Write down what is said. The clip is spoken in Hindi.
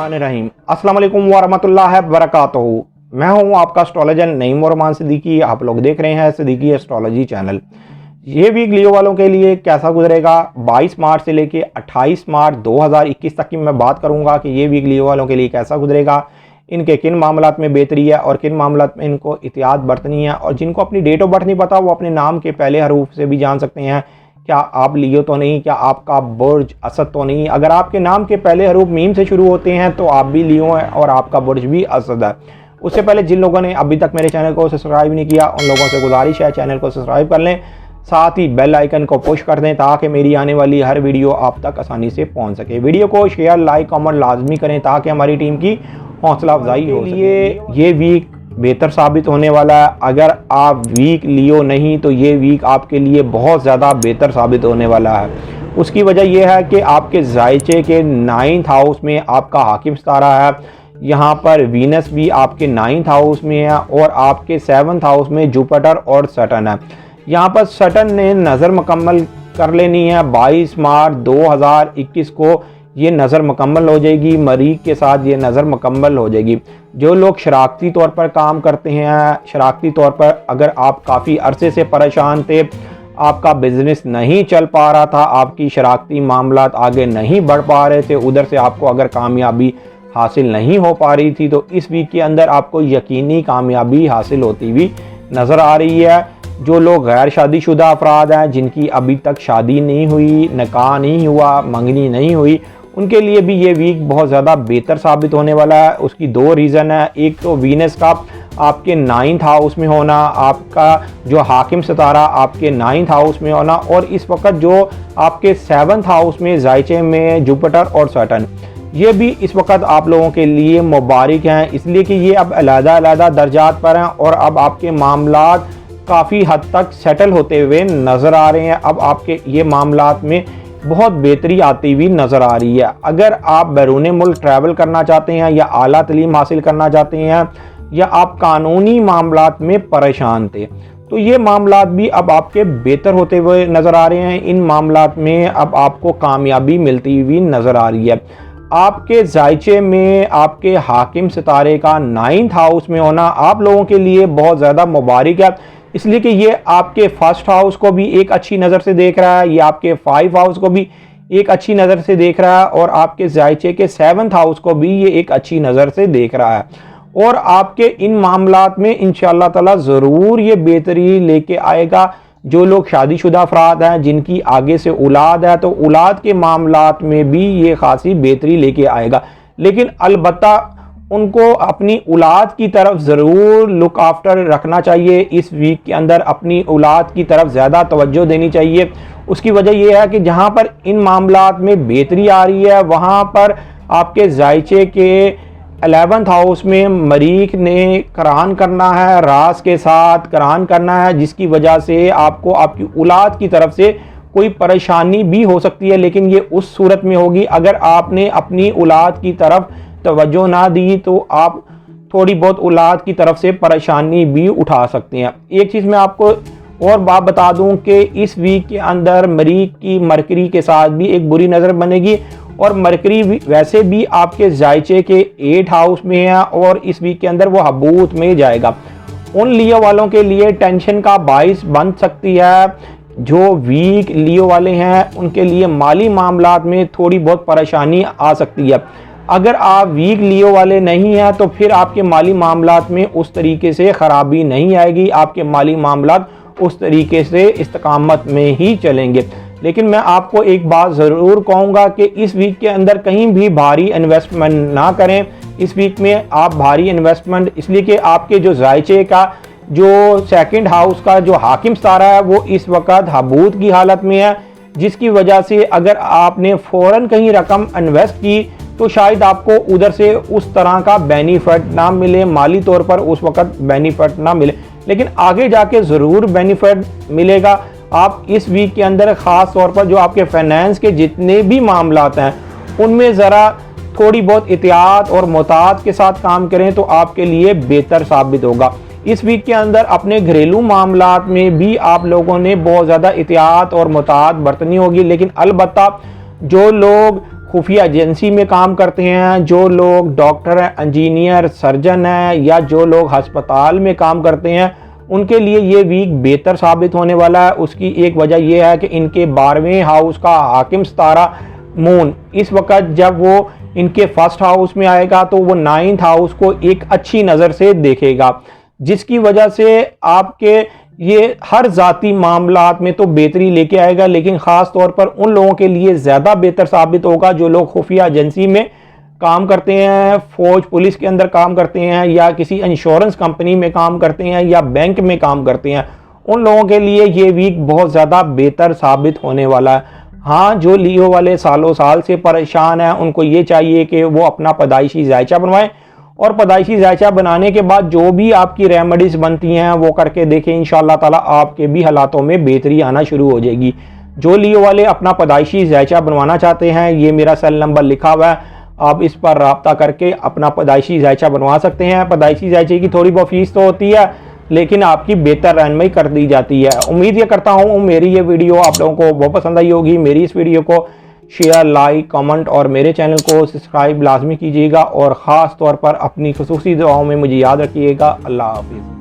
बिस्मिल्लाहिर्रहमानिर्रहीम। अस्सलाम वालेकुम वरहमतुल्लाहि वबरकातुहू। मैं हूं आपका एस्ट्रोलॉजर नईम रहमान सिद्दीकी। आप लोग देख रहे हैं सिद्दीकी एस्ट्रोलॉजी चैनल। ये वीक लियो वालों के लिए कैसा गुजरेगा 22 मार्च से लेके 28 मार्च 2021 तक की मैं बात करूंगा कि ये वीक लियो वालों के लिए कैसा गुजरेगा, इनके किन मामलात में बेहतरी है और किन मामलात में इनको एहतियात बरतनी है। और जिनको अपनी डेट ऑफ बर्थ नहीं पता वो अपने नाम के पहले हरूफ से भी जान सकते हैं क्या आप लियो तो नहीं, क्या आपका बुर्ज असद तो नहीं। अगर आपके नाम के पहले हरूफ मीम से शुरू होते हैं तो आप भी लियो हैं और आपका बुर्ज भी असद है। उससे पहले जिन लोगों ने अभी तक मेरे चैनल को सब्सक्राइब नहीं किया उन लोगों से गुजारिश है चैनल को सब्सक्राइब कर लें, साथ ही बेल आइकन को पुश कर दें ताकि मेरी आने वाली हर वीडियो आप तक आसानी से पहुंच सके। वीडियो को शेयर लाइक कमेंट लाजमी करें ताकि हमारी टीम की हौसला अफजाई हो सके। ये वीक बेहतर साबित होने वाला है। अगर आप वीक लियो नहीं तो ये वीक आपके लिए बहुत ज़्यादा बेहतर साबित होने वाला है। उसकी वजह यह है कि आपके जायचे के 9th हाउस में आपका हाकिम सितारा है, यहाँ पर वीनस भी आपके 9th हाउस में है और आपके 7th हाउस में जुपिटर और सैटर्न है। यहाँ पर सैटर्न ने नज़र मुकम्मल कर लेनी है 22 मार्च 2021 को। ये नज़र मुकम्मल हो जाएगी, मरीख के साथ ये नज़र मुकम्मल हो जाएगी। जो लोग शराकती तौर पर काम करते हैं, शराकती तौर पर अगर आप काफ़ी अरसे से परेशान थे, आपका बिजनेस नहीं चल पा रहा था, आपकी शराकती मामलात आगे नहीं बढ़ पा रहे थे, उधर से आपको अगर कामयाबी हासिल नहीं हो पा रही थी तो इस वीक के अंदर आपको यकीनी कामयाबी हासिल होती हुई नज़र आ रही है। जो लोग गैर शादीशुदा अफराद हैं, जिनकी अभी तक शादी नहीं हुई, निकाह नहीं हुआ, मंगनी नहीं हुई, उनके लिए भी ये वीक बहुत ज़्यादा बेहतर साबित होने वाला है। उसकी दो रीज़न है। एक तो वीनस का आपके 9th हाउस में होना, आपका जो हाकिम सितारा आपके 9th हाउस में होना, और इस वक्त जो आपके 7th हाउस में जायचे में जुपिटर और सैटर्न, ये भी इस वक्त आप लोगों के लिए मुबारक हैं, इसलिए कि ये अब अलग-अलग दर्जात पर हैं और अब आपके मामलात काफ़ी हद तक सेटल होते हुए नज़र आ रहे हैं। अब आपके ये मामलात में बहुत बेहतरी आती हुई नज़र आ रही है। अगर आप बैरून मुल्क ट्रैवल करना चाहते हैं या आला तलीम हासिल करना चाहते हैं या आप कानूनी मामलात में परेशान थे तो ये मामलात भी अब आपके बेहतर होते हुए नज़र आ रहे हैं। इन मामलात में अब आपको कामयाबी मिलती हुई नज़र आ रही है। आपके जायचे में आपके हाकिम सितारे का 9th हाउस में होना आप लोगों के लिए बहुत ज़्यादा मुबारक है, इसलिए कि ये आपके 1st हाउस को भी एक अच्छी नज़र से देख रहा है, ये आपके 5 हाउस को भी एक अच्छी नज़र से देख रहा है और आपके जायचे के 7th हाउस को भी ये एक अच्छी नज़र से देख रहा है। और आपके इन मामलात में इंशाअल्लाह ताला ज़रूर ये बेहतरी लेके आएगा। जो लोग शादीशुदा अफराद हैं, जिनकी आगे से औलाद है, तो औलाद के मामलात में भी ये खासी बेहतरी लेके आएगा। लेकिन अलबत्ता उनको अपनी औलाद की तरफ ज़रूर लुक आफ्टर रखना चाहिए। इस वीक के अंदर अपनी औलाद की तरफ ज़्यादा तवज्जो देनी चाहिए। उसकी वजह यह है कि जहाँ पर इन मामलात में बेहतरी आ रही है वहाँ पर आपके जायचे के 11th हाउस में मरीख ने करान करना है, रास के साथ करान करना है, जिसकी वजह से आपको आपकी औलाद की तरफ से कोई परेशानी भी हो सकती है। लेकिन ये उस सूरत में होगी अगर आपने अपनी औलाद की तरफ तवज्जो ना दी तो आप थोड़ी बहुत औलाद की तरफ से परेशानी भी उठा सकते हैं। एक चीज़ मैं आपको और बात बता दूं कि इस वीक के अंदर मरीख की मरकरी के साथ भी एक बुरी नज़र बनेगी और मरकरी वैसे भी आपके जायचे के 8 हाउस में है और इस वीक के अंदर वो हबूत में जाएगा। उन लियो वालों के लिए टेंशन का बाइस बन सकती है। जो वीक लियो वाले हैं उनके लिए माली मामलात में थोड़ी बहुत परेशानी आ सकती है। अगर आप वीक लियो वाले नहीं हैं तो फिर आपके माली मामलात में उस तरीके से ख़राबी नहीं आएगी, आपके माली मामलात उस तरीके से इस्तकामत में ही चलेंगे। लेकिन मैं आपको एक बात ज़रूर कहूँगा कि इस वीक के अंदर कहीं भी भारी इन्वेस्टमेंट ना करें। इस वीक में आप भारी इन्वेस्टमेंट इसलिए कि आपके जो जायचे का जो 2nd हाउस का जो हाकिम सितारा है वो इस वक्त हबूत की हालत में है, जिसकी वजह से अगर आपने फ़ौरन कहीं रकम इन्वेस्ट की तो शायद आपको उधर से उस तरह का बेनिफिट ना मिले, माली तौर पर उस वक्त बेनिफिट ना मिले, लेकिन आगे जाके ज़रूर बेनिफिट मिलेगा। आप इस वीक के अंदर ख़ास तौर पर जो आपके फाइनेंस के जितने भी मामलात हैं उनमें ज़रा थोड़ी बहुत एहतियात और मोहतात के साथ काम करें तो आपके लिए बेहतर साबित होगा। इस वीक के अंदर अपने घरेलू मामलात में भी आप लोगों ने बहुत ज़्यादा एहतियात और मोहतात बरतनी होगी। लेकिन अलबत्ता जो लोग खुफिया एजेंसी में काम करते हैं, जो लोग डॉक्टर हैं, इंजीनियर, सर्जन हैं, या जो लोग अस्पताल में काम करते हैं, उनके लिए ये वीक बेहतर साबित होने वाला है। उसकी एक वजह यह है कि इनके 12वें हाउस का हाकिम सितारा मून इस वक्त जब वो इनके फर्स्ट हाउस में आएगा तो वो 9th हाउस को एक अच्छी नज़र से देखेगा, जिसकी वजह से आपके ये हर ज़ाती मामलात में तो बेहतरी लेके आएगा, लेकिन ख़ास तौर पर उन लोगों के लिए ज़्यादा बेहतर साबित होगा जो लोग खुफिया एजेंसी में काम करते हैं, फौज पुलिस के अंदर काम करते हैं, या किसी इंश्योरेंस कंपनी में काम करते हैं, या बैंक में काम करते हैं। उन लोगों के लिए ये वीक बहुत ज़्यादा बेहतर साबित होने वाला है। हाँ, जो लियो वाले सालों साल से परेशान हैं, उनको ये चाहिए कि वो अपना पैदाइशी जायचा बनवाएं, और पैदाइशी जायचा बनाने के बाद जो भी आपकी रेमेडीज़ बनती हैं वो करके देखें। इंशाअल्लाह ताला आपके भी हालातों में बेहतरी आना शुरू हो जाएगी। जो लियो वाले अपना पैदाइशी जायचा बनवाना चाहते हैं, ये मेरा सेल नंबर लिखा हुआ है, आप इस पर रब्ता करके अपना पैदाइशी जायचा बनवा सकते हैं। पैदाइशी जायचे की थोड़ी बहुत फीस तो होती है, लेकिन आपकी बेहतर रहनुमाई कर दी जाती है। उम्मीद ये करता हूँ मेरी ये वीडियो आप लोगों को बहुत पसंद आई होगी। मेरी इस वीडियो को शेयर, लाइक, कमेंट और मेरे चैनल को सब्सक्राइब लाजमी कीजिएगा, और ख़ास तौर पर अपनी खुसूसी दुआओं में मुझे याद रखिएगा। अल्लाह हाफिज़।